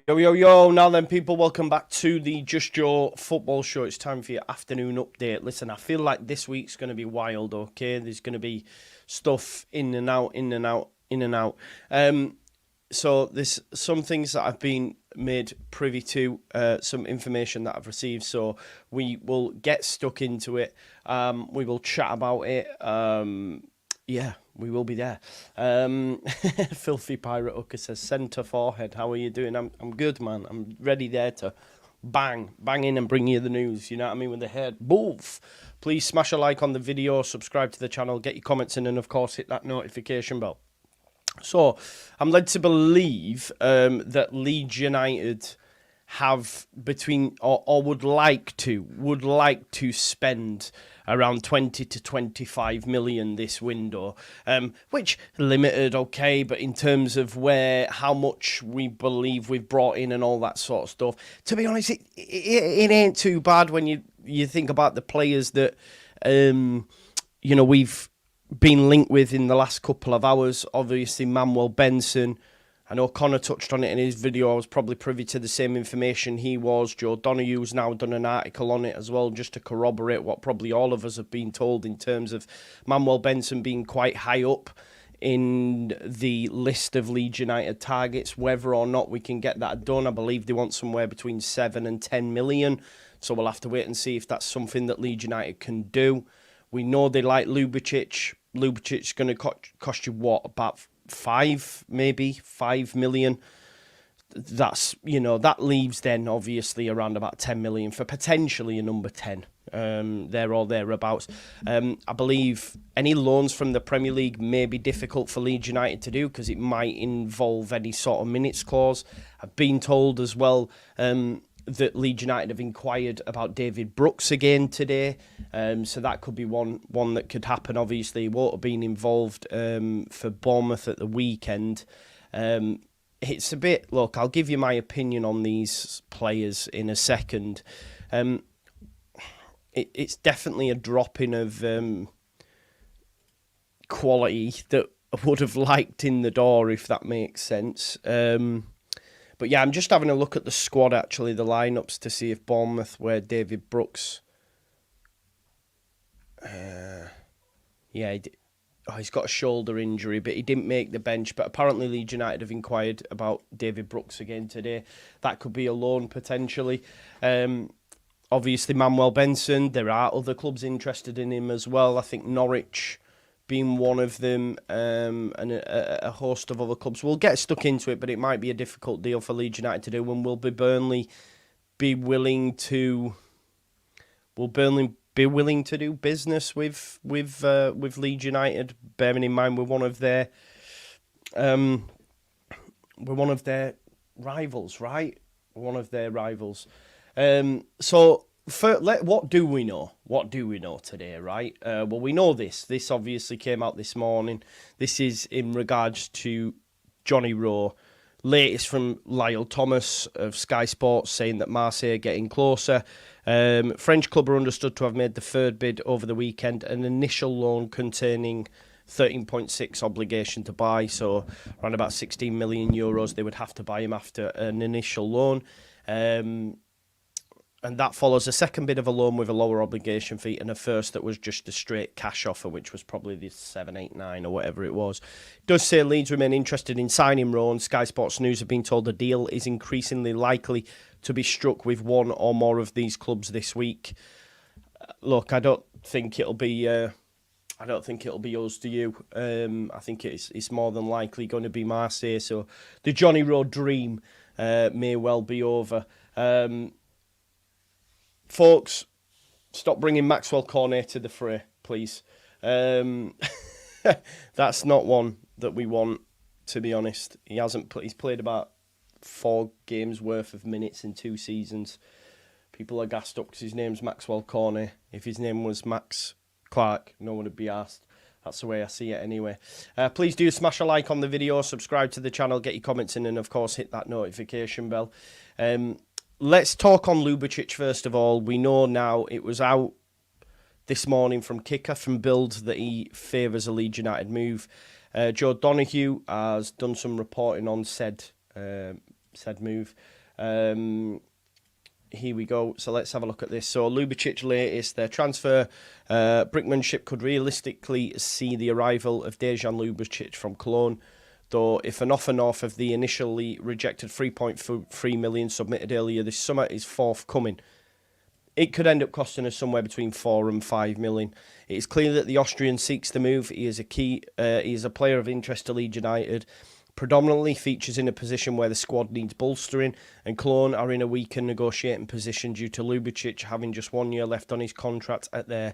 Yo, yo, yo. Now then, people, welcome back to the Just Your Football Show. It's time for your afternoon update. Listen, I feel like this week's going to be wild, okay? There's going to be stuff in and out, in and out, in and out. So there's some things that I've been made privy to, some information that I've received. So we will get stuck into it. We will chat about it. Yeah, we will be there. Filthy Pirate Hooker says, centre forehead, how are you doing? I'm good, man. I'm ready there to bang in and bring you the news. You know what I mean? With the head. Boof. Please smash a like on the video, subscribe to the channel, get your comments in, and of course hit that notification bell. So, I'm led to believe that Leeds United have between or would like to spend around 20 to 25 million this window, which limited, okay, but in terms of how much we believe we've brought in and all that sort of stuff, to be honest, it ain't too bad when you think about the players that we've been linked with in the last couple of hours. Obviously, Manuel, Benson. I know Connor touched on it in his video. I was probably privy to the same information he was. Joe Donohue's now done an article on it as well, just to corroborate what probably all of us have been told in terms of Manuel Benson being quite high up in the list of Leeds United targets. Whether or not we can get that done, I believe they want somewhere between 7 and 10 million. So we'll have to wait and see if that's something that Leeds United can do. We know they like Ljubičić. Ljubicic's going to cost you what, about 5 million. That's, that leaves then obviously around about 10 million for potentially a number 10 there or thereabouts. I believe any loans from the Premier League may be difficult for Leeds United to do because it might involve any sort of minutes clause. I've been told as well that Leeds United have inquired about David Brooks again today, so that could be one that could happen. Obviously, he won't have been involved for Bournemouth at the weekend. It's a bit, look, I'll give you my opinion on these players in a second. It's definitely a dropping of quality that I would have liked in the door, if that makes sense. But yeah, I'm just having a look at the squad, actually, the lineups, to see if Bournemouth, where David Brooks... he's got a shoulder injury, but he didn't make the bench. But apparently Leeds United have inquired about David Brooks again today. That could be a loan, potentially. Obviously, Manuel Benson, there are other clubs interested in him as well. I think Norwich being one of them, and a host of other clubs. We'll get stuck into it, but it might be a difficult deal for Leeds United to do. When will Burnley be willing to do business with Leeds United? Bearing in mind we're one of their rivals, right? We're one of their rivals. What do we know? What do we know today, right? Well, we know this. This obviously came out this morning. This is in regards to Johnny Rowe. Latest from Lyle Thomas of Sky Sports saying that Marseille are getting closer. French club are understood to have made the third bid over the weekend, an initial loan containing 13.6 obligation to buy, so around about 16 million euros they would have to buy him after an initial loan. And that follows a second bid of a loan with a lower obligation fee and a first that was just a straight cash offer, which was probably the 7, 8, 9 or whatever it was. It does say Leeds remain interested in signing Rowe, and Sky Sports News have been told the deal is increasingly likely to be struck with one or more of these clubs this week. Look, I don't think it'll be us to you. I think it's more than likely going to be Marseille. So the Johnny Rowe dream may well be over. Folks, stop bringing Maxwell Cornet to the fray, please. That's not one that we want, to be honest. He's played about 4 games worth of minutes in 2 seasons. People are gassed up because his name's Maxwell Cornet. If his name was Max Clark, no one would be asked. That's the way I see it anyway. Please do smash a like on the video, subscribe to the channel, get your comments in, and of course hit that notification bell. Let's talk on Ljubičić first of all. We know now, it was out this morning from Kicker, from Build, that he favours a Leeds United move. Joe Donohue has done some reporting on said said move. Here we go. So let's have a look at this. So Ljubičić latest, their transfer brickmanship could realistically see the arrival of Dejan Ljubicic from Cologne, though if an offer north of the initially rejected 3.3 million submitted earlier this summer is forthcoming, it could end up costing us somewhere between 4 and 5 million. It is clear that the Austrian seeks the move. He is a player of interest to Leeds United, predominantly features in a position where the squad needs bolstering, and Cologne are in a weaker negotiating position due to Ljubičić having just 1 year left on his contract at their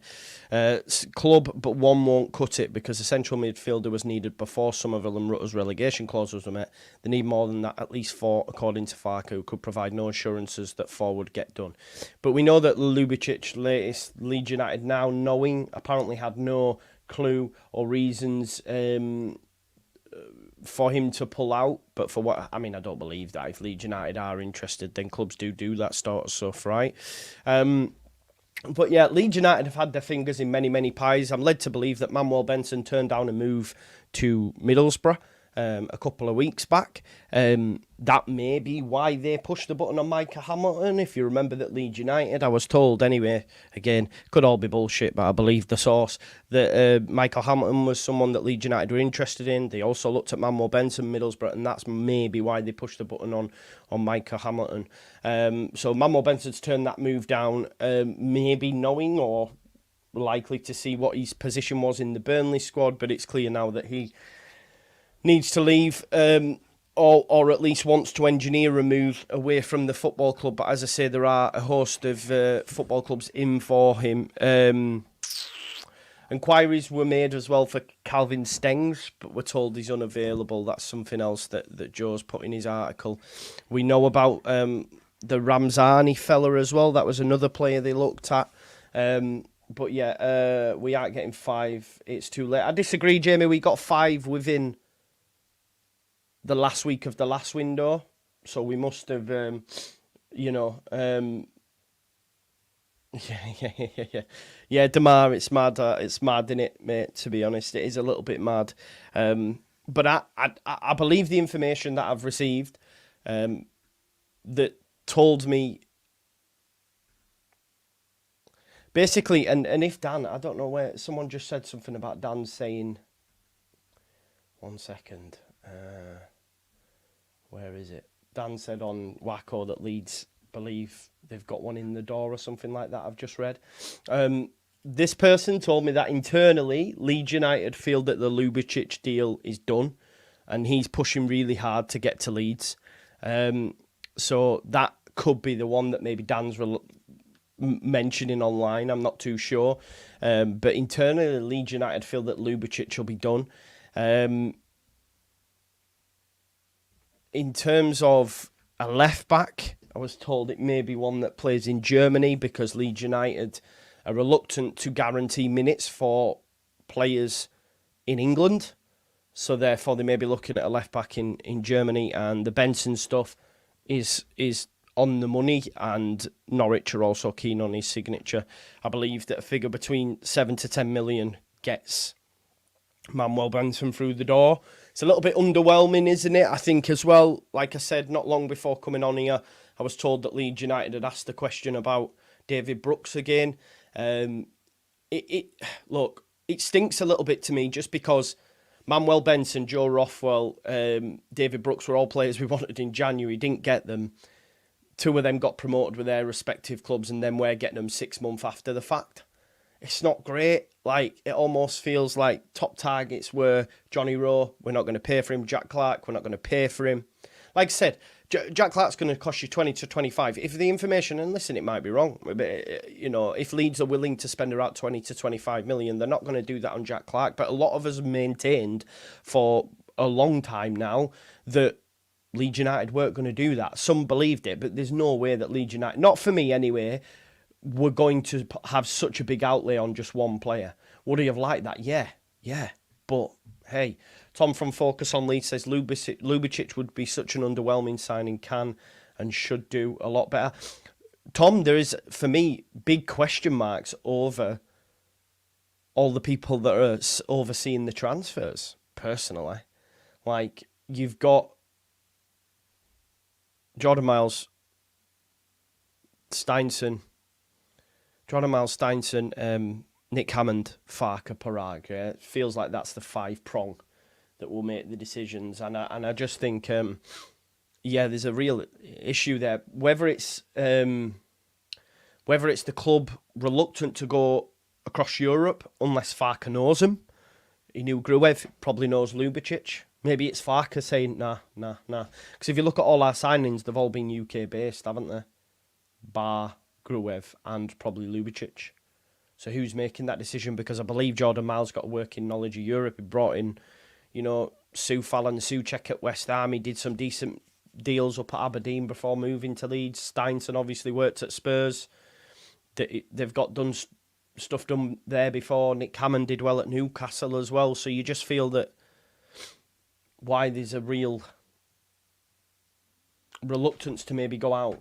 club, but one won't cut it because a central midfielder was needed before Somerville and Rutter's relegation clause was met. They need more than that, at least 4, according to Farke, who could provide no assurances that 4 would get done. But we know that Ljubičić, latest Leeds United now knowing, apparently had no clue or reasons for him to pull out, but for what, I mean, I don't believe that. If Leeds United are interested, then clubs do that sort of stuff, right? But yeah, Leeds United have had their fingers in many pies. I'm led to believe that Manuel Benson turned down a move to Middlesbrough a couple of weeks back. That may be why they pushed the button on Micah Hamilton. If you remember that Leeds United, I was told anyway, again, could all be bullshit, but I believe the source, that Michael Hamilton was someone that Leeds United were interested in. They also looked at Manuel Benson, Middlesbrough, and that's maybe why they pushed the button on Micah Hamilton. So Manuel Benson's turned that move down, maybe knowing or likely to see what his position was in the Burnley squad, but it's clear now that he needs to leave, or at least wants to engineer a move away from the football club. But as I say, there are a host of football clubs in for him. Inquiries were made as well for Calvin Stengs, but we're told he's unavailable. That's something else that Joe's put in his article. We know about the Ramzani fella as well. That was another player they looked at. But yeah, we aren't getting 5. It's too late. I disagree, Jamie. We got 5 within the last week of the last window, so we must have, yeah, Demar, it's mad, innit, mate, to be honest. It is a little bit mad, but I believe the information that I've received, that told me, basically, and if Dan, I don't know where, someone just said something about Dan saying, 1 second, where is it? Dan said on Wacko that Leeds believe they've got one in the door or something like that, I've just read. This person told me that internally, Leeds United feel that the Ljubičić deal is done and he's pushing really hard to get to Leeds. So that could be the one that maybe Dan's mentioning online, I'm not too sure. But internally, Leeds United feel that Ljubičić will be done. In terms of a left-back, I was told it may be one that plays in Germany because Leeds United are reluctant to guarantee minutes for players in England. So therefore, they may be looking at a left-back in Germany, and the Benson stuff is on the money, and Norwich are also keen on his signature. I believe that a figure between 7 to 10 million gets Manuel Benson through the door. It's a little bit underwhelming, isn't it? I think as well, like I said, not long before coming on here, I was told that Leeds United had asked the question about David Brooks again. Look, it stinks a little bit to me just because Manuel Benson, Joe Rothwell, David Brooks were all players we wanted in January, didn't get them. 2 of them got promoted with their respective clubs, and then we're getting them 6 months after the fact. It's not great. Like, it almost feels like top targets were Johnny Rowe, we're not going to pay for him. Jack Clark, we're not going to pay for him. Like I said, Jack Clark's going to cost you 20 to 25. If the information, and listen, it might be wrong, but, you know, if Leeds are willing to spend around 20 to 25 million, they're not going to do that on Jack Clark. But a lot of us have maintained for a long time now that Leeds United weren't going to do that. Some believed it, but there's no way that Leeds United, not for me anyway, were going to have such a big outlay on just one player. Would he have liked that? Yeah. But, hey, Tom from Focus on Leeds says Ljubičić would be such an underwhelming signing, can and should do a lot better. Tom, there is, for me, big question marks over all the people that are overseeing the transfers, personally. Like, you've got Jordan Miles, Steinson, Nick Hammond, Farke, Parag. Yeah? It feels like that's the 5-prong that will make the decisions. And I just think, there's a real issue there. Whether it's the club reluctant to go across Europe unless Farke knows him. He knew Gruev, probably knows Ljubičić. Maybe it's Farke saying, nah. Because if you look at all our signings, they've all been UK-based, haven't they? Bar, Gruev, and probably Ljubičić. So who's making that decision? Because I believe Jordan Miles got a working knowledge of Europe. He brought in, Sue Fallon, Souček at West Ham. He did some decent deals up at Aberdeen before moving to Leeds. Steinson obviously worked at Spurs. They've got stuff done there before. Nick Hammond did well at Newcastle as well. So you just feel that why there's a real reluctance to maybe go out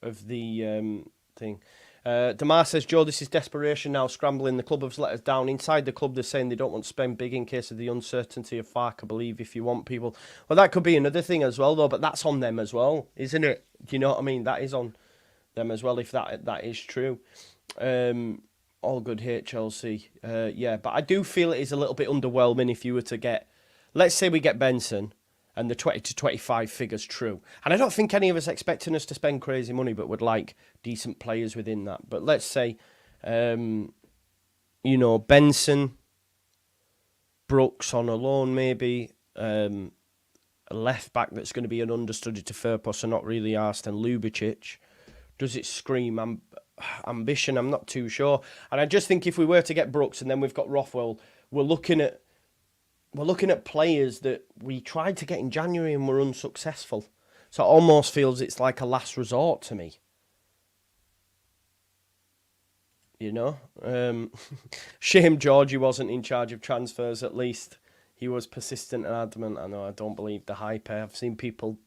of the thing. Damar says, Joe, this is desperation now, scrambling. The club have let us down. Inside the club, they're saying they don't want to spend big in case of the uncertainty of Farke, I believe, if you want people. Well, that could be another thing as well, though, but that's on them as well, isn't it? Do you know what I mean? That is on them as well, if that is true. All good here, Chelsea. But I do feel it is a little bit underwhelming if you were to get, let's say we get Benson and the 20 to 25 figures true. And I don't think any of us expecting us to spend crazy money, but would like decent players within that. But let's say, Benson, Brooks on a loan maybe, a left back that's going to be an understudy to Firpo, so not really asked, and Ljubičić. Does it scream ambition? I'm not too sure. And I just think if we were to get Brooks and then we've got Rothwell, we're looking at players that we tried to get in January and were unsuccessful. So it almost feels it's like a last resort to me. Shame Georgie wasn't in charge of transfers, at least. He was persistent and adamant. I know, I don't believe the hype. I've seen people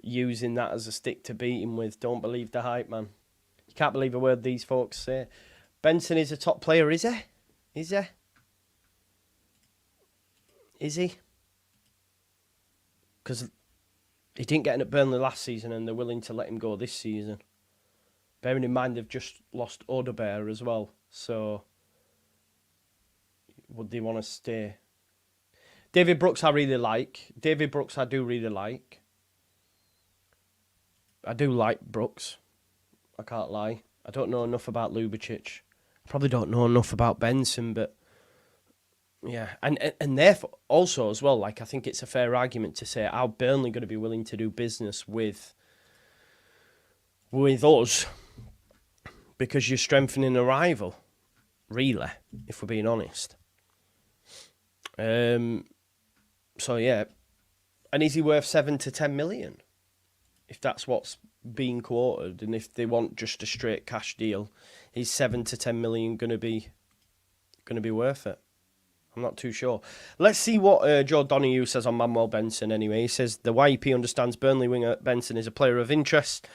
using that as a stick to beat him with. Don't believe the hype, man. You can't believe a word these folks say. Benson is a top player, is he? Is he? Is he? Because he didn't get in at Burnley last season and they're willing to let him go this season. Bearing in mind they've just lost Odebear as well. So, would they want to stay? David Brooks I really like. I do really like. I do like Brooks. I can't lie. I don't know enough about Ljubičić. I probably don't know enough about Benson, but yeah. And therefore, also as well, like I think it's a fair argument to say, are Burnley going to be willing to do business with us? Because you're strengthening a rival, really, if we're being honest. So yeah. And is he worth 7 to 10 million? If that's what's being quoted, and if they want just a straight cash deal, is 7 to 10 million going to be worth it? I'm not too sure. Let's see what Joe Donoghue says on Manuel Benson anyway. He says, the YEP understands Burnley winger Benson is a player of interest,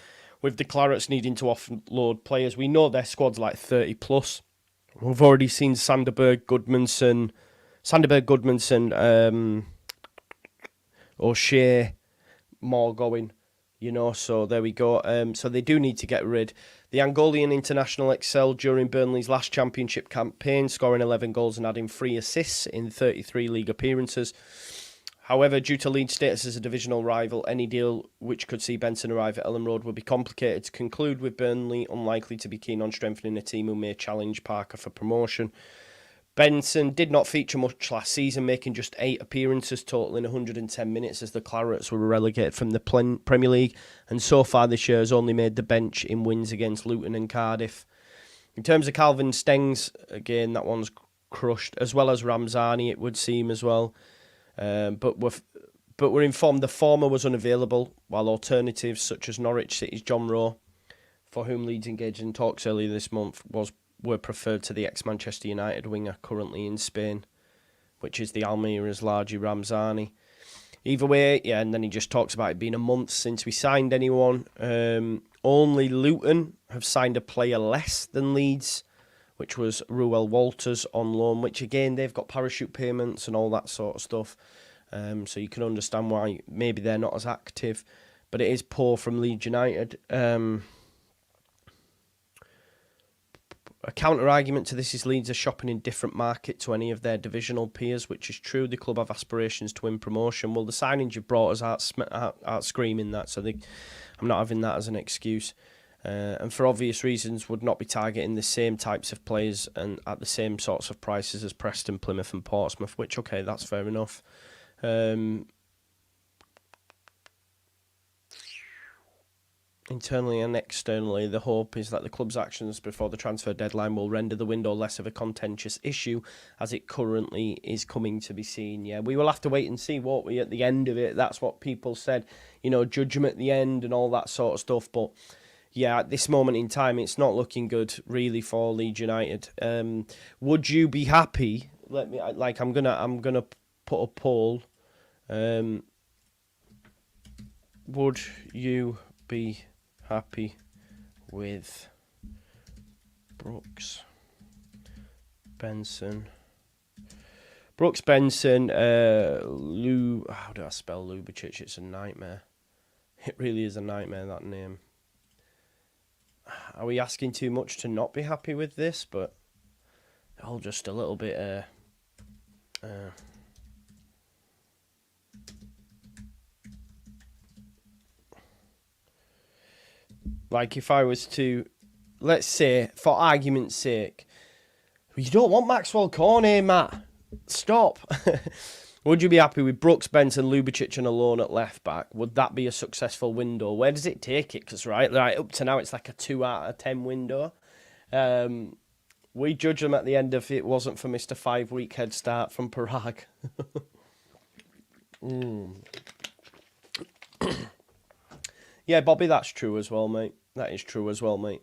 with the Clarets needing to offload players. We know their squad's like 30 plus. We've already seen Sanderberg, Goodmanson, O'Shea, more going. So there we go. So they do need to get rid. The Angolan international excelled during Burnley's last championship campaign, scoring 11 goals and adding 3 assists in 33 league appearances. However, due to Leeds' status as a divisional rival, any deal which could see Benson arrive at Ellen Road would be complicated to conclude, with Burnley unlikely to be keen on strengthening a team who may challenge Parker for promotion. Benson did not feature much last season, making just 8 appearances, totaling 110 minutes as the Clarets were relegated from the Premier League, and so far this year has only made the bench in wins against Luton and Cardiff. In terms of Calvin Stengs, again, that one's crushed, as well as Ramzani, it would seem as well. But we're informed the former was unavailable, while alternatives such as Norwich City's John Rowe, for whom Leeds engaged in talks earlier this month, were preferred to the ex-Manchester United winger currently in Spain, which is the Almira's Largi Ramzani. Either way, yeah, and then he just talks about it being a month since we signed anyone. Only Luton have signed a player less than Leeds, which was Ruel Walters on loan, which again, they've got parachute payments and all that sort of stuff. So you can understand why maybe they're not as active. but it is poor from Leeds United. A counter-argument to this is Leeds are shopping in different market to any of their divisional peers, which is true. The club have aspirations to win promotion. Well, the signings you've brought us aren't screaming that, so I'm not having that as an excuse. And for obvious reasons, would not be targeting the same types of players and at the same sorts of prices as Preston, Plymouth and Portsmouth, which, okay, that's fair enough. Internally and externally, the hope is that the club's actions before the transfer deadline will render the window less of a contentious issue as it currently is coming to be seen. Yeah, we will have to wait and see, won't we, at the end of it. That's what people said, you know, judge them at the end and all that sort of stuff. But yeah, at this moment in time, it's not looking good really for Leeds United. Would you be happy? I'm gonna put a poll. Would you be happy with Brooks Benson? How do I spell Ljubičic? It's a nightmare. It really is a nightmare, that name. Are we asking too much to not be happy with this? But all just a little bit like if I was to, let's say, for argument's sake, you don't want Maxwell Cornet, Matt. Stop. Would you be happy with Brooks, Benson, Ljubičic and a loan at left back? Would that be a successful window? Where does it take it? Because right up to now, it's like a 2 out of 10 window. We judge them at the end if it wasn't for Mr. 5-week head start from Parag. Yeah, Bobby, that's true as well, mate. That is true as well, mate.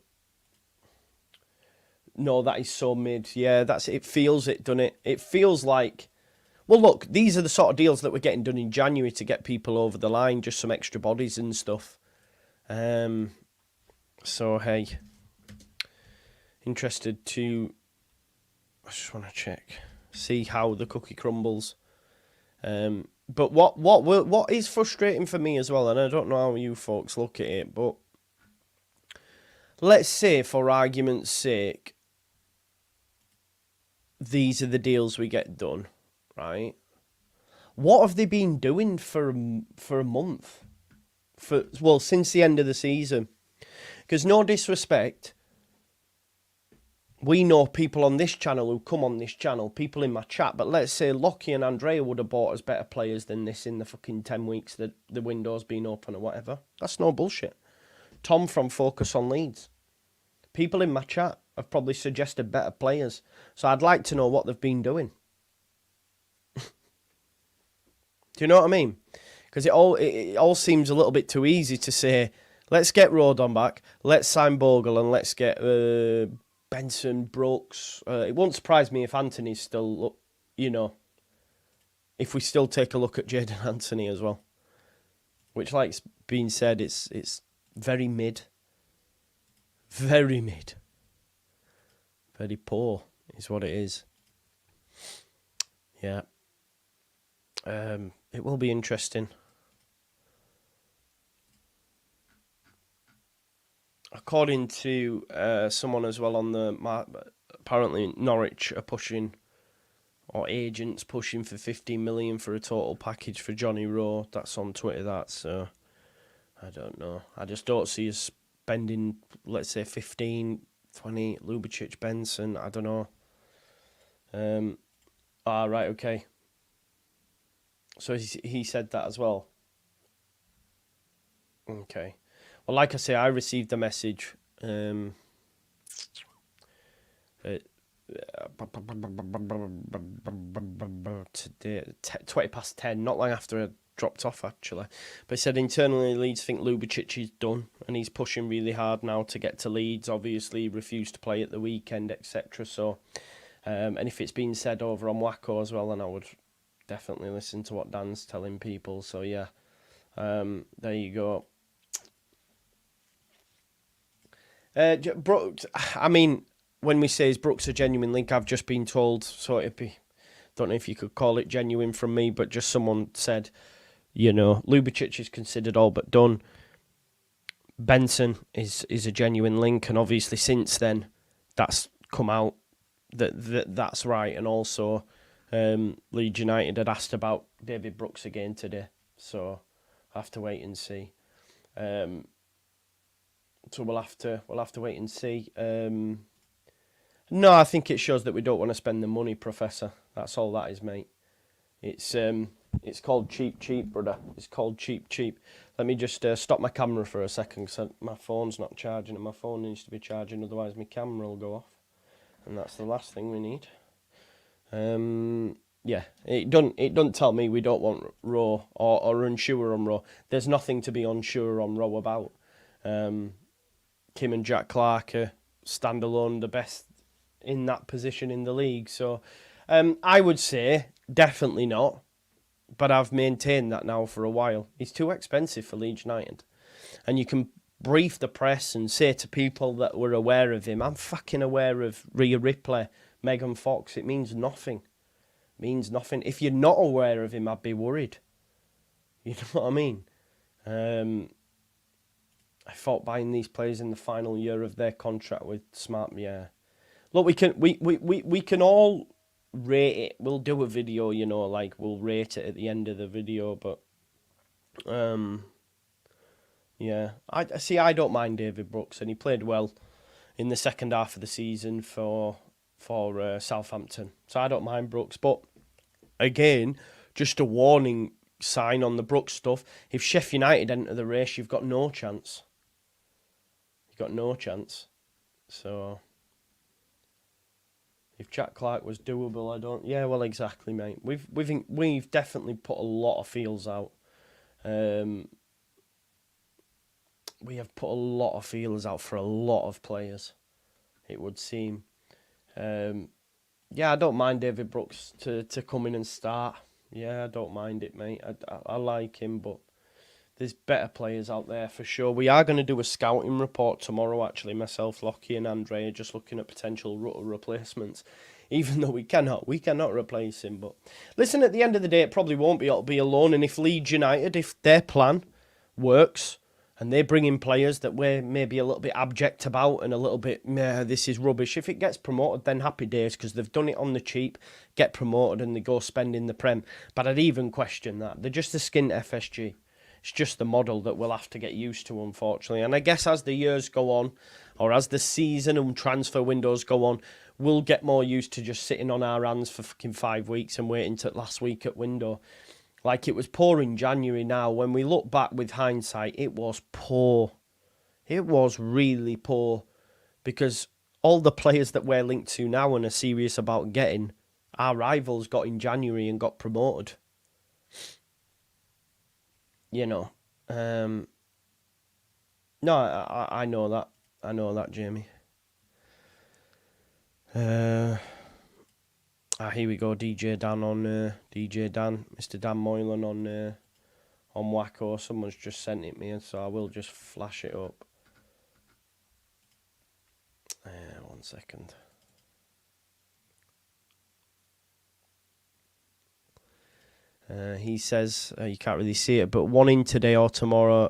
No, that is so mid. Yeah, it feels it, doesn't it? It feels like, well, look, these are the sort of deals that we're getting done in January to get people over the line, just some extra bodies and stuff. So, hey, interested to, I just want to check, see how the cookie crumbles. But what is frustrating for me as well, and I don't know how you folks look at it, but let's say, for argument's sake, these are the deals we get done, right? What have they been doing for a month? Since the end of the season. Because no disrespect, we know people on this channel who come on this channel, people in my chat, but let's say Lockie and Andrea would have bought us better players than this in the fucking 10 weeks that the window's been open or whatever. That's no bullshit. Tom from Focus on Leeds. People in my chat have probably suggested better players. So I'd like to know what they've been doing. Do you know what I mean? Because it all seems a little bit too easy to say, let's get Rodon back, let's sign Bogle, and let's get Benson, Brooks. It won't surprise me if Anthony's still, if we still take a look at Jadon Anthony as well. Which, like being said, it's very mid. Very mid. Very poor is what it is. Yeah. It will be interesting. According to someone as well on apparently Norwich are pushing, or agents pushing for 15 million for a total package for Johnny Rowe. That's on Twitter, so I don't know. I just don't see us spending, let's say, 15, 20, Ljubičić, Benson, I don't know. Right, okay. So he said that as well. Okay. Well, like I say, I received a message today, 10:20, not long after I dropped off, actually. But he said internally Leeds think Ljubičić is done and he's pushing really hard now to get to Leeds. Obviously, he refused to play at the weekend, etc. So, and if it's been said over on Wacko as well, then I would definitely listen to what Dan's telling people. So, yeah, there you go. Brooks, I mean, when we say is Brooks a genuine link, I've just been told, so it'd be, don't know if you could call it genuine from me, but just someone said, Ljubičić is considered all but done. Benson is a genuine link, and obviously since then, that's come out that's right. And also, Leeds United had asked about David Brooks again today, so I have to wait and see. So we'll have to wait and see. No, I think it shows that we don't want to spend the money, Professor. That's all that is, mate. It's called cheap, brother. It's called cheap. Let me just stop my camera for a second, because my phone's not charging, and my phone needs to be charging, otherwise my camera will go off. And that's the last thing we need. Yeah, it doesn't tell me we don't want Raw or unsure on Raw. There's nothing to be unsure on Raw about. Kim and Jack Clark are standalone, the best in that position in the league. So I would say definitely not, but I've maintained that now for a while. He's too expensive for Leeds United. And you can brief the press and say to people that were aware of him, I'm fucking aware of Rhea Ripley, Megan Fox. It means nothing. It means nothing. If you're not aware of him, I'd be worried. You know what I mean? I thought buying these players in the final year of their contract with Smart, yeah. Look, we can all rate it. We'll do a video, you know, like we'll rate it at the end of the video, but yeah. I don't mind David Brooks, and he played well in the second half of the season for Southampton. So I don't mind Brooks, but again, just a warning sign on the Brooks stuff. If Sheffield United enter the race, you've got no chance. You've got no chance. So if Jack Clark was doable, I don't. Yeah, well, exactly, mate. We've definitely put a lot of feels out. We have put a lot of feelers out for a lot of players, it would seem. Yeah, I don't mind David Brooks to come in and start. Yeah, I don't mind it, mate. I like him, but there's better players out there for sure. We are going to do a scouting report tomorrow, actually. Myself, Lockie and Andre are just looking at potential Rutter replacements, even though we cannot replace him. But listen, at the end of the day, it probably won't be alone. And if Leeds United, if their plan works, and they bring in players that we're maybe a little bit abject about and a little bit, this is rubbish. If it gets promoted, then happy days, because they've done it on the cheap, get promoted and they go spend in the Prem. But I'd even question that. They're just a skint FSG. It's just the model that we'll have to get used to, unfortunately. And I guess as the years go on, or as the season and transfer windows go on, we'll get more used to just sitting on our hands for fucking 5 weeks and waiting till last week at window. Like, it was poor in January now. When we look back with hindsight, it was poor. It was really poor. Because all the players that we're linked to now and are serious about getting, our rivals got in January and got promoted. You know. No, I know that. I know that, Jamie. Here we go, DJ Dan on Mr. Dan Moylan on Wacko. Someone's just sent it me, so I will just flash it up. 1 second. He says, you can't really see it, but one in today or tomorrow.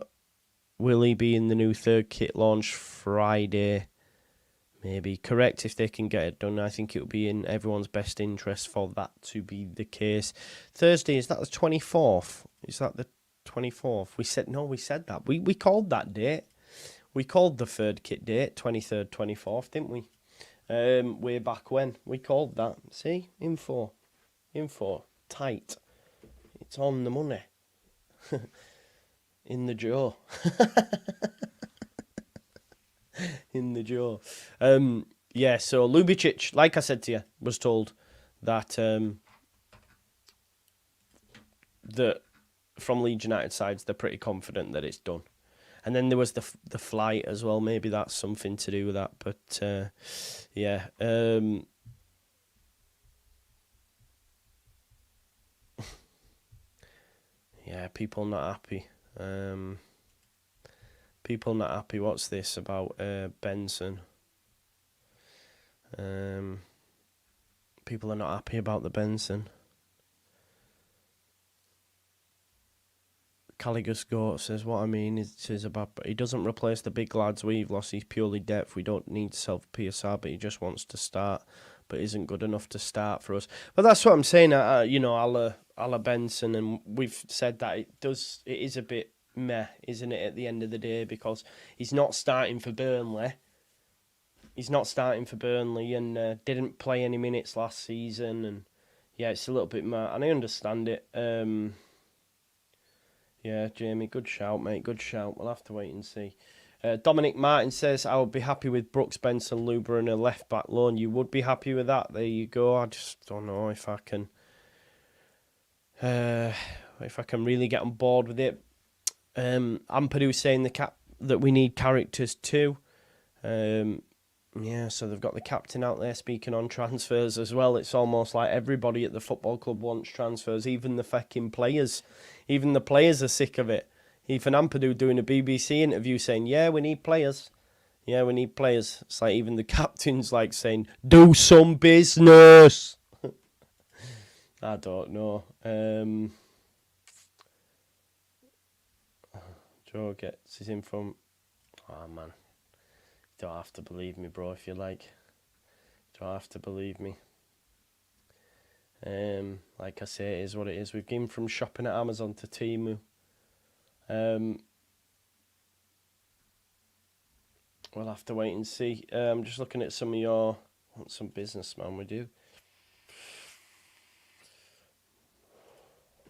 Will he be in the new third kit launch Friday? Maybe. Correct, if they can get it done. I think it would be in everyone's best interest for that to be the case. Thursday, is that the 24th? Is that the 24th? We said that. We called that date. We called the third kit date, 23rd, 24th, didn't we? Way back when. We called that. See? Info. Tight. It's on the money. In the jaw. In the jaw. Yeah, so Ljubičić, like I said to you, was told that that from Leeds United sides, they're pretty confident that it's done. And then there was the flight as well. Maybe that's something to do with that. But yeah. Yeah, people not happy. People not happy. What's this about Benson? People are not happy about the Benson. Caligus Goat says, what I mean is about, he doesn't replace the big lads we've lost. He's purely depth. We don't need to sell for PSR, but he just wants to start, but isn't good enough to start for us. But that's what I'm saying, you know, a la Benson, and we've said that it is a bit meh, isn't it, at the end of the day, because he's not starting for Burnley. He's not starting for Burnley and didn't play any minutes last season, and yeah, it's a little bit meh, and I understand it. Yeah, Jamie, good shout, mate, good shout. We'll have to wait and see. Dominic Martin says, I would be happy with Brooks, Benson, Luber and a left-back loan. You would be happy with that? There you go. I just don't know if I can really get on board with it. Ampadu saying that we need characters too. Yeah, so they've got the captain out there speaking on transfers as well. It's almost like everybody at the football club wants transfers, even the fucking players. Even the players are sick of it. Even Ampadu doing a BBC interview saying, yeah, we need players. Yeah, we need players. It's like even the captain's like saying, do some business. I don't know. Joe gets his in from... Oh, man. You don't have to believe me, bro, if you like. You don't have to believe me. Like I say, it is what it is. We've gone from shopping at Amazon to Temu. We'll have to wait and see. I'm just looking at some of your... Want some business, man, would you?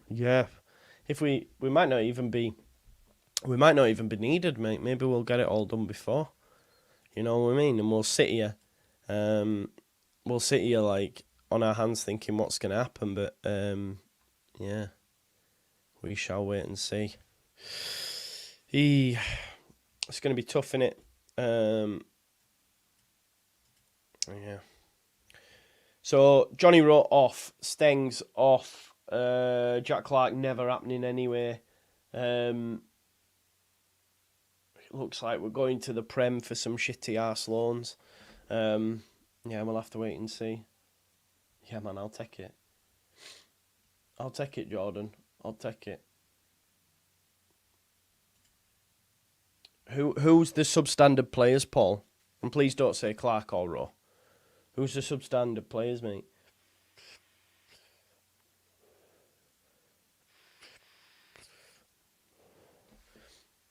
Yeah. If we might not even be... We might not even be needed, mate. Maybe we'll get it all done before. You know what I mean? And we'll sit here. We'll sit here, like, on our hands thinking what's going to happen. But, yeah. We shall wait and see. It's going to be tough, innit? Yeah. So, Johnny wrote off. Stengs off. Jack Clark never happening anyway. It looks like we're going to the Prem for some shitty arse loans. Yeah, we'll have to wait and see. Yeah, man, I'll take it. I'll take it, Jordan. I'll take it. Who's the substandard players, Paul? And please don't say Clark or Rowe. Who's the substandard players, mate?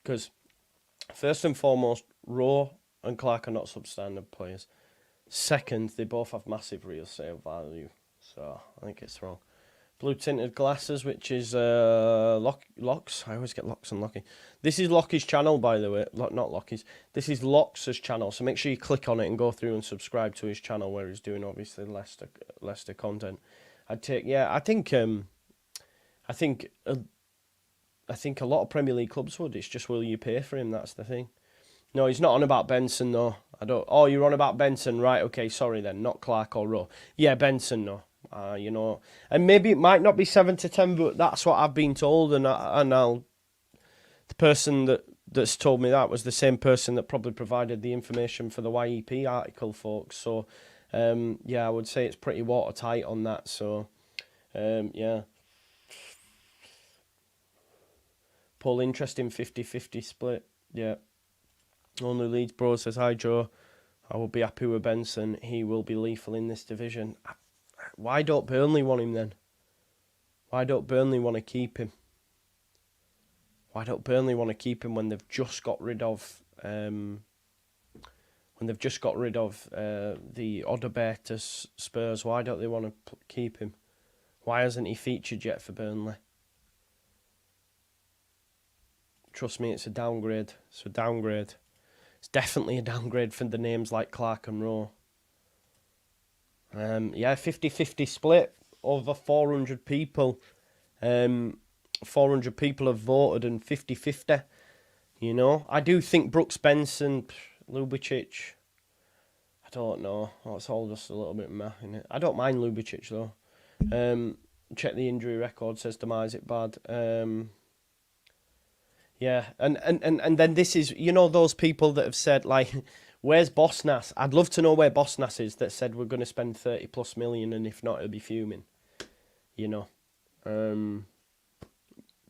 Because first and foremost, Rowe and Clark are not substandard players. Second, they both have massive real sale value. So I think it's wrong. Blue tinted glasses, which is Locks. I always get Locks and Lockie. This is Lockie's channel, by the way. Not Lockie's. This is Locks' channel. So make sure you click on it and go through and subscribe to his channel, where he's doing obviously Leicester content. I think a lot of Premier League clubs would. It's just, will you pay for him? That's the thing. No, he's not on about Benson, though. Oh, you're on about Benson, right? Okay, sorry then. Not Clark or Rowe. Yeah, Benson, no. You know, and maybe it might not be 7 to 10, but that's what I've been told, and the person that's told me that was the same person that probably provided the information for the YEP article, folks. So, yeah, I would say it's pretty watertight on that. So, yeah. Paul, interesting 50-50 split. Yeah. Only Leeds Bro says, hi Joe, I will be happy with Benson. He will be lethal in this division. Why don't Burnley want him then? Why don't Burnley want to keep him? Why don't Burnley want to keep him when they've just got rid of the Odobert to Spurs? Why don't they want to keep him? Why hasn't he featured yet for Burnley? Trust me, it's a downgrade. It's a downgrade. It's definitely a downgrade for the names like Clark and Rowe. Yeah, 50-50 split. Over 400 people. 400 people have voted, and 50-50. You know, I do think Brooks, Benson, Ljubičić. I don't know. It's all just a little bit meh, innit? I don't mind Ljubičić though. Check the injury record. Says Demise it bad. Yeah, and then this is, you know, those people that have said, like, where's Bosnas? I'd love to know where Bosnas is, that said we're going to spend 30+ million, and if not, it'll be fuming. You know.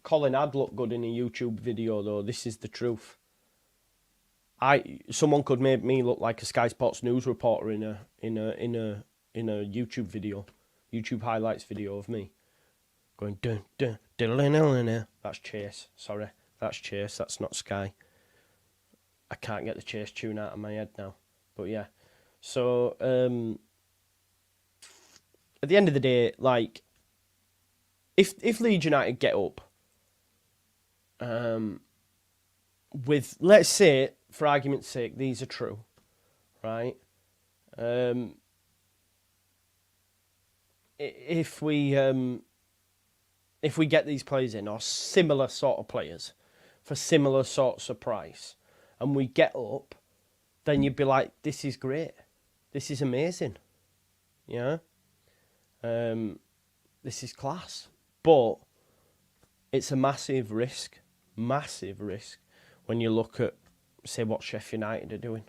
Colin had looked good in a YouTube video, though. This is the truth. Someone could make me look like a Sky Sports News reporter in a YouTube video, YouTube highlights video of me going dun dun dun dun dun dun. That's Chase. Sorry, that's Chase. That's not Sky. I can't get the Chase tune out of my head now. But yeah, so at the end of the day, like, if Leeds United get up, with, let's say, for argument's sake, these are true, right? If we get these players in, or similar sort of players, for similar sorts of price, and we get up, then you'd be like, this is great. This is amazing. Yeah? This is class. But it's a massive risk when you look at, say, what Sheffield United are doing.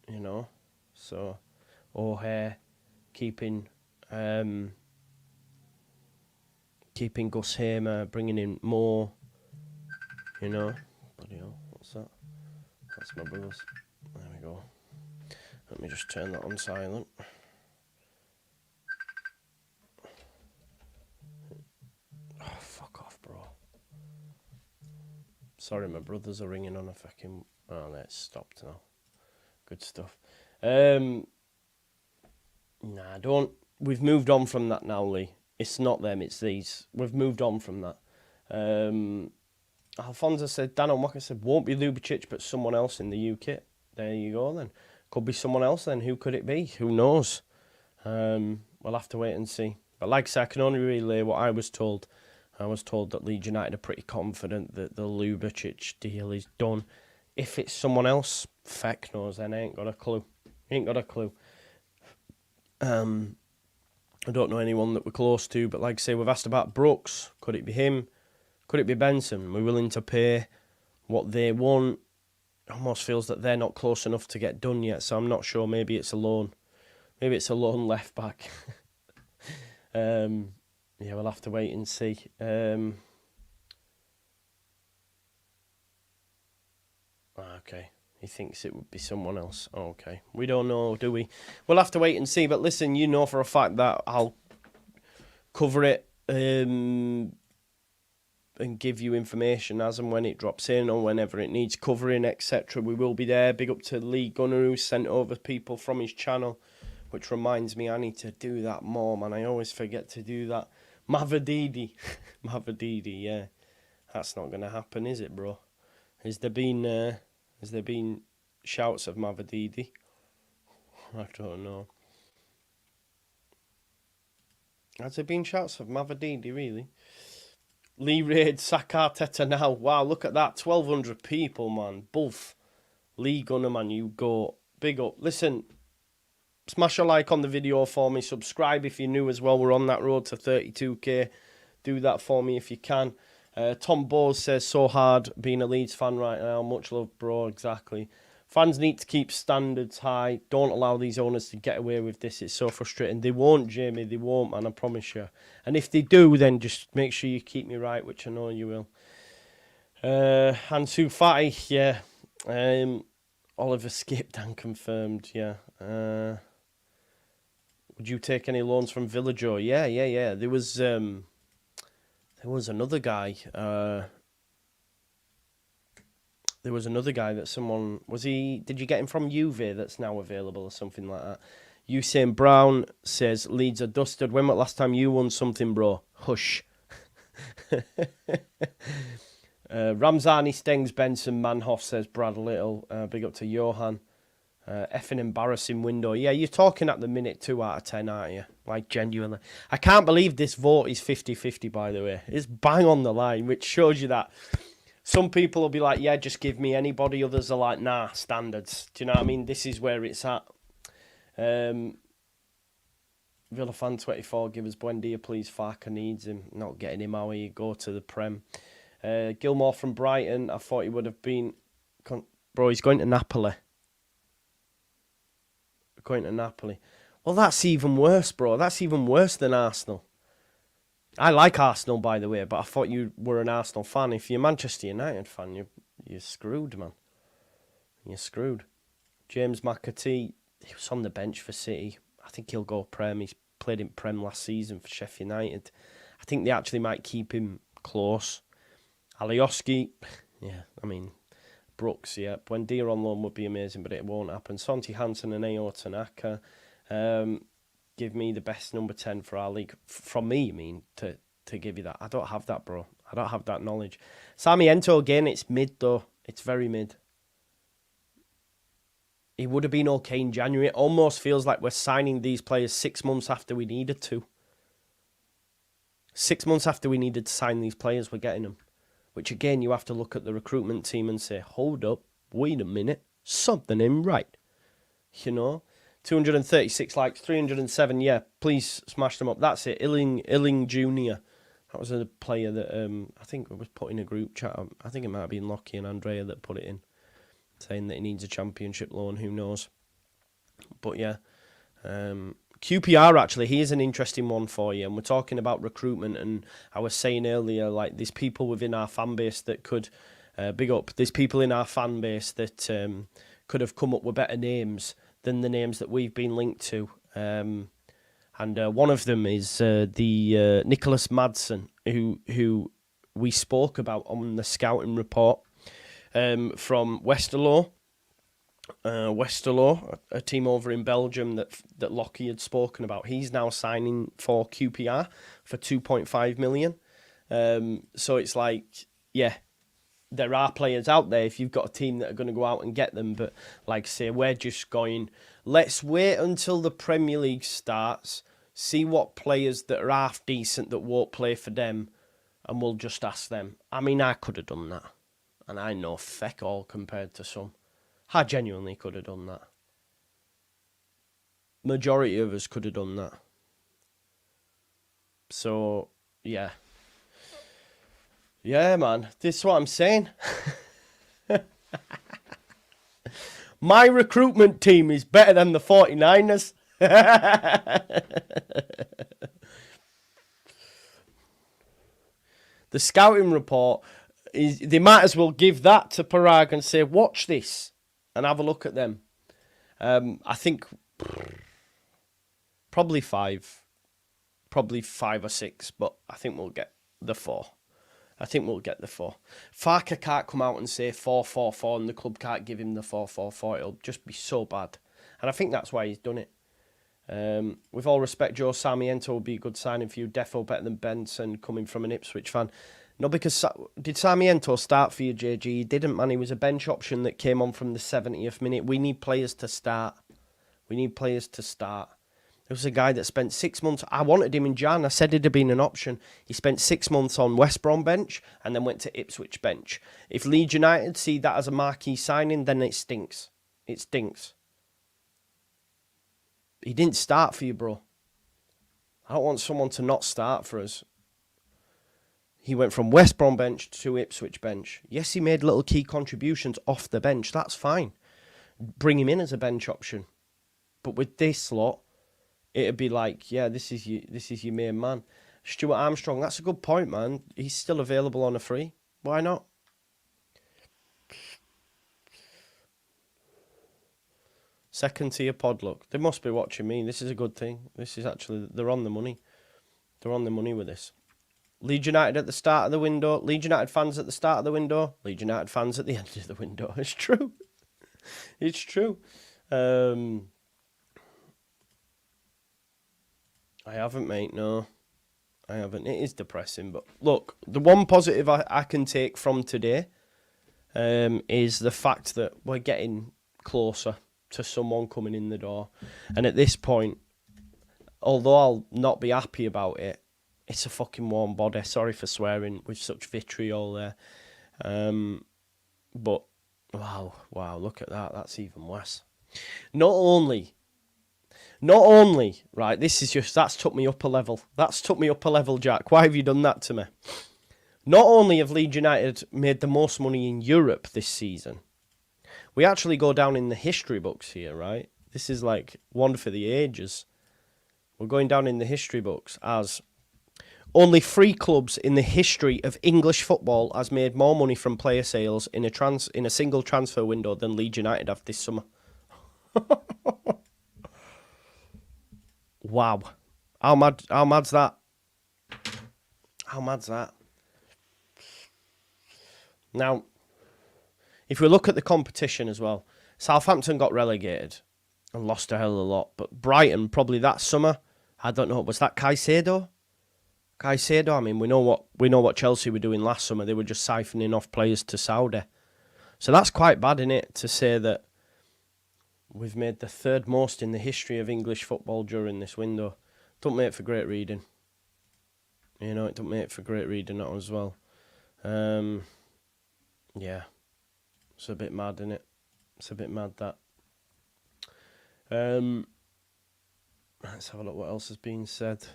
You know? So, O'Hare keeping Gus Hamer, bringing in more, you know. Bloody hell, what's that? That's my brother's. There we go. Let me just turn that on silent. Oh, fuck off, bro. Sorry, my brothers are ringing on a fucking... Oh, that's stopped now. Good stuff. Nah, don't... We've moved on from that now, Lee. It's not them, it's these. We've moved on from that. Alfonso said, Dan Walker said, won't be Ljubičić, but someone else in the UK. There you go, then. Could be someone else, then. Who could it be? Who knows? We'll have to wait and see. But like I said, I can only relay what I was told. I was told that Leeds United are pretty confident that the Ljubičić deal is done. If it's someone else, feck knows, then I ain't got a clue. I don't know anyone that we're close to, but like I say, we've asked about Brooks. Could it be him? Could it be Benson? We're willing to pay what they want. It almost feels that they're not close enough to get done yet, so I'm not sure. Maybe it's a loan. Maybe it's a lone left back. Yeah, we'll have to wait and see. Okay, he thinks it would be someone else. Okay, we don't know, do we? We'll have to wait and see. But listen, you know for a fact that I'll cover it and give you information as and when it drops in or whenever it needs covering, etc. We will be there. Big up to Lee Gunner, who sent over people from his channel, which reminds me I need to do that more, man. I always forget to do that. Mavadidi, yeah. That's not going to happen, is it, bro? Has there been shouts of Mavadidi? I don't know. Has there been shouts of Mavadidi, really? Lee Raid, sack Arteta now. Wow, look at that. 1,200 people, man. Buff. Lee Gunner, man, you go. Big up. Listen, smash a like on the video for me. Subscribe if you're new as well. We're on that road to 32k. Do that for me if you can. Tom Bowes says, so hard being a Leeds fan right now. Much love, bro. Exactly. Fans need to keep standards high. Don't allow these owners to get away with this. It's so frustrating. They won't, Jamie. They won't, man. I promise you. And if they do, then just make sure you keep me right, which I know you will. Ansu Fati, yeah. Oliver skipped and confirmed, yeah. Would you take any loans from Villager? Yeah. There was another guy. There was another guy that someone... Did you get him from Juve that's now available or something like that? Usain Brown says, Leeds are dusted. When was the last time you won something, bro? Hush. Ramzani, Stengs, Benson, Manhoff says, Brad Little. Big up to Johan. Effing embarrassing window. Yeah, you're talking at the minute 2 out of 10, aren't you? Like, genuinely. I can't believe this vote is 50-50, by the way. It's bang on the line, which shows you that some people will be like, yeah, just give me anybody. Others are like, nah, standards. Do you know what I mean? This is where it's at. Villafan24, give us Buendia, please. Farker needs him. Not getting him out here. Go to the Prem. Gilmore from Brighton. I thought he would have been... Bro, he's going to Napoli. Going to Napoli. Well, that's even worse, bro. That's even worse than Arsenal. I like Arsenal, by the way, but I thought you were an Arsenal fan. If you're a Manchester United fan, you're screwed, man. You're screwed. James McAtee, he was on the bench for City. I think he'll go Prem. He's played in Prem last season for Sheffield United. I think they actually might keep him close. Alioski, yeah, I mean, Brooks, yeah. Buendia on loan would be amazing, but it won't happen. Santi Hansen and Ao Tanaka. Give me the best number 10 for our league. From me, I mean, to give you that. I don't have that, bro. I don't have that knowledge. Sarmiento, again, it's mid, though. It's very mid. He would have been okay in January. It almost feels like we're signing these players 6 months after we needed to. 6 months after we needed to sign these players, we're getting them. Which, again, you have to look at the recruitment team and say, hold up, wait a minute, something ain't right. You know? 236 likes, 307, yeah, please smash them up. That's it, Illing Jr. That was a player that I think was put in a group chat. I think it might have been Lockie and Andrea that put it in, saying that he needs a championship loan, who knows. But yeah, QPR, actually, he is an interesting one for you. And we're talking about recruitment, and I was saying earlier, like, there's people within our fan base that could, big up, there's people in our fan base that could have come up with better names than the names that we've been linked to. And one of them is the Nicholas Madsen, who we spoke about on the scouting report from Westerlo. Westerlo, a team over in Belgium that Lockie had spoken about. He's now signing for QPR for 2.5 million. So it's like, yeah, there are players out there if you've got a team that are going to go out and get them. But like I say, we're just going, let's wait until the Premier League starts, see what players that are half decent that won't play for them, and we'll just ask them. I mean, I could have done that. And I know feck all compared to some. I genuinely could have done that. Majority of us could have done that. So, yeah. Yeah, man. This is what I'm saying. My recruitment team is better than the 49ers. The scouting report, they might as well give that to Parag and say, watch this, and have a look at them. I think probably 5 or 6, but I think we'll get the 4. I think we'll get the 4. Farker can't come out and say 4-4-4 and the club can't give him the 4-4-4. It'll just be so bad. And I think that's why he's done it. With all respect, Joe Sarmiento will be a good signing for you. Defo better than Benson, coming from an Ipswich fan. No, because did Sarmiento start for you, JG? He didn't, man. He was a bench option that came on from the 70th minute. We need players to start. We need players to start. There was a guy that spent 6 months. I wanted him in Jan. I said it'd have been an option. He spent 6 months on West Brom bench and then went to Ipswich bench. If Leeds United see that as a marquee signing, then it stinks. It stinks. He didn't start for you, bro. I don't want someone to not start for us. He went from West Brom bench to Ipswich bench. Yes, he made little key contributions off the bench. That's fine. Bring him in as a bench option. But with this lot, it'd be like, yeah, this is your main man. Stuart Armstrong, that's a good point, man. He's still available on a free. Why not? Second tier pod, look. They must be watching me. This is a good thing. This is actually, they're on the money. They're on the money with this. Leeds United at the start of the window. Leeds United fans at the start of the window. Leeds United fans at the end of the window. It's true. It's true. I haven't, mate, no. I haven't. It is depressing. But look, the one positive I can take from today is the fact that we're getting closer to someone coming in the door. And at this point, although I'll not be happy about it, it's a fucking warm body. Sorry for swearing with such vitriol there. But, wow, look at that. That's even worse. Not only, right, that's took me up a level. That's took me up a level, Jack. Why have you done that to me? Not only have Leeds United made the most money in Europe this season, we actually go down in the history books here, right? This is like one for the ages. We're going down in the history books as Only 3 clubs in the history of English football has made more money from player sales in a single transfer window than Leeds United have this summer. Wow. How mad's that? How mad's that? Now, if we look at the competition as well, Southampton got relegated and lost a hell of a lot. But Brighton, probably that summer, I don't know, was that Caicedo? I mean, we know what Chelsea were doing last summer. They were just siphoning off players to Saudi. So that's quite bad, isn't it, to say that we've made the 3rd most in the history of English football during this window. Don't make for great reading. You know, it don't make for great reading that as well. Yeah. It's a bit mad, isn't it? It's a bit mad, that. Let's have a look what else has been said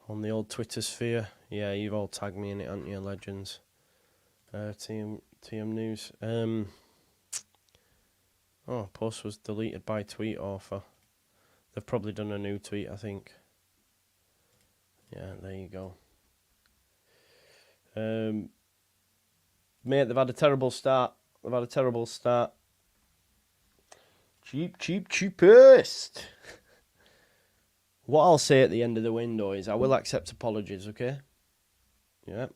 on the old Twitter sphere. Yeah, you've all tagged me in it, haven't you, legends? TM News. Post was deleted by tweet author. They've probably done a new tweet, I think. Yeah, there you go. Mate, they've had a terrible start. Cheapest. What I'll say at the end of the window is I will accept apologies, okay? Yeah.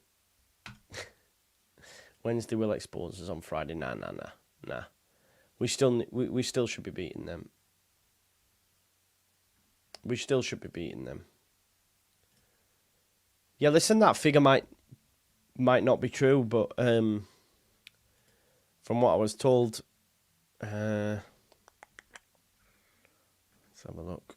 Wednesday will expose us on Friday. Nah. We still should be beating them. Yeah, listen, that figure might not be true, but from what I was told, let's have a look.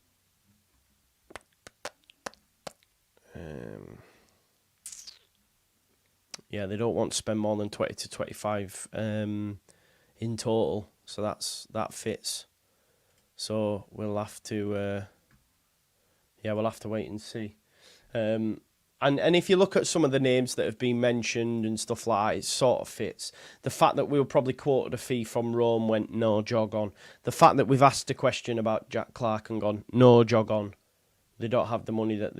Yeah, they don't want to spend more than 20 to 25 in total, so that fits. So we'll have to, we'll have to wait and see. And if you look at some of the names that have been mentioned and stuff like that, it sort of fits. The fact that we were probably quoted a fee from Rome went, no, jog on. The fact that we've asked a question about Jack Clark and gone, no, jog on. They don't have the money that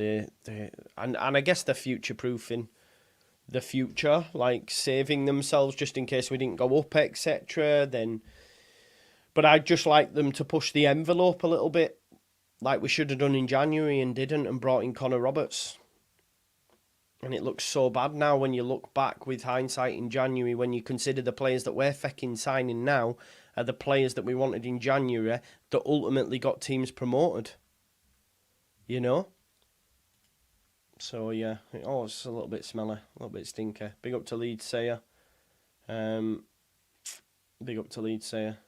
and I guess they're future-proofing the future, like saving themselves just in case we didn't go up, etc. But I'd just like them to push the envelope a little bit, like we should have done in January and didn't, and brought in Connor Roberts. And it looks so bad now when you look back with hindsight in January, when you consider the players that we're fecking signing now are the players that we wanted in January that ultimately got teams promoted. You know? So, yeah. Oh, it's a little bit smelly. A little bit stinky. Big up to Leeds, Sayer. Big up to Leeds, Sayer.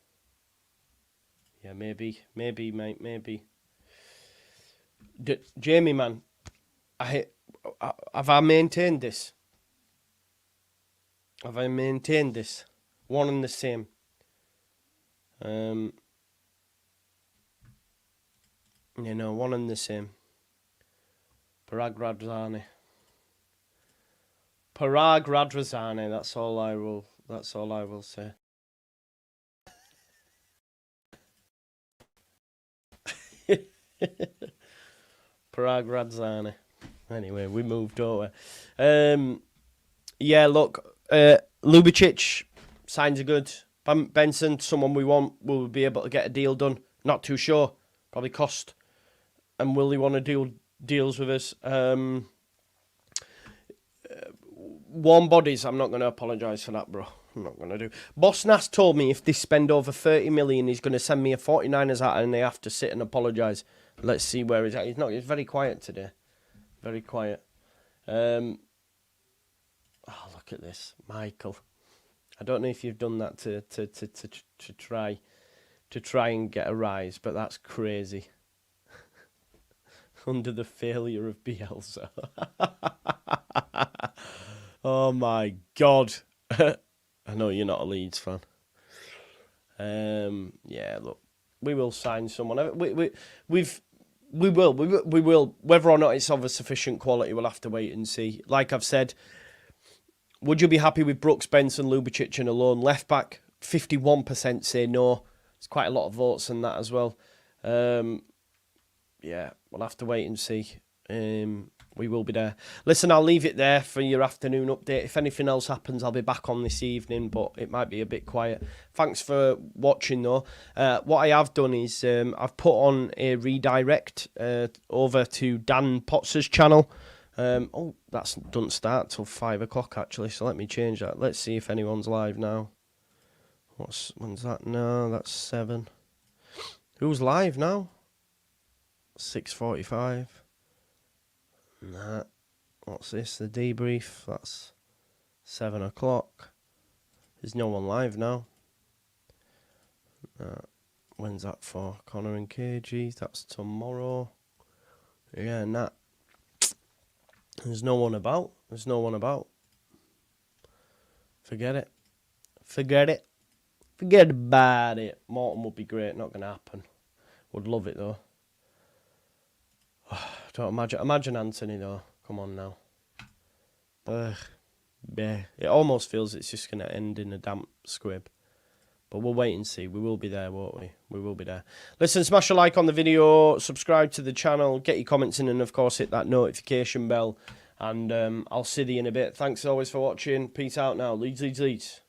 Yeah, maybe, mate, maybe. Jamie, man. Have I maintained this? One and the same. One and the same. Parag Radrazani. That's all I will say. Parag Radrazani. Anyway, we moved over. Yeah, look, Ljubičić, signs are good. Benson, someone we want, will be able to get a deal done. Not too sure. Probably cost. And will he want to do deals with us? Warm bodies, I'm not going to apologise for that, bro. I'm not going to do. Boss Nas told me if they spend over 30 million, he's going to send me a 49ers hat and they have to sit and apologise. Let's see where he's at. He's very quiet today. Very quiet. Oh, look at this, Michael. I don't know if you've done that to try and get a rise, but that's crazy. Under the failure of Bielsa. Oh my God. I know you're not a Leeds fan. Yeah, look, we will sign someone. We will. Whether or not it's of a sufficient quality, we'll have to wait and see. Like I've said, would you be happy with Brooks, Benson, Ljubičić and a lone left back? 51% say no. It's quite a lot of votes on that as well. Yeah, we'll have to wait and see. We will be there. Listen, I'll leave it there for your afternoon update. If anything else happens, I'll be back on this evening, but it might be a bit quiet. Thanks for watching, though. What I have done is I've put on a redirect over to Dan Potts' channel. Oh, that doesn't start till 5 o'clock, actually, so let me change that. Let's see if anyone's live now. When's that? No, that's 7. Who's live now? 6:45. Nah. What's this? The debrief. That's 7 o'clock. There's no one live now. When's that for? Connor and KG. That's tomorrow. Yeah, nah. There's no one about. There's no one about. Forget it. Forget it. Forget about it. Morton would be great. Not going to happen. Would love it, though. Don't imagine Anthony, though. Come on now. Ugh. Yeah. It almost feels it's just going to end in a damp squib. But we'll wait and see. We will be there, won't we? We will be there. Listen, smash a like on the video. Subscribe to the channel. Get your comments in. And, of course, hit that notification bell. And I'll see you in a bit. Thanks as always for watching. Peace out now. Leeds, Leeds, Leeds.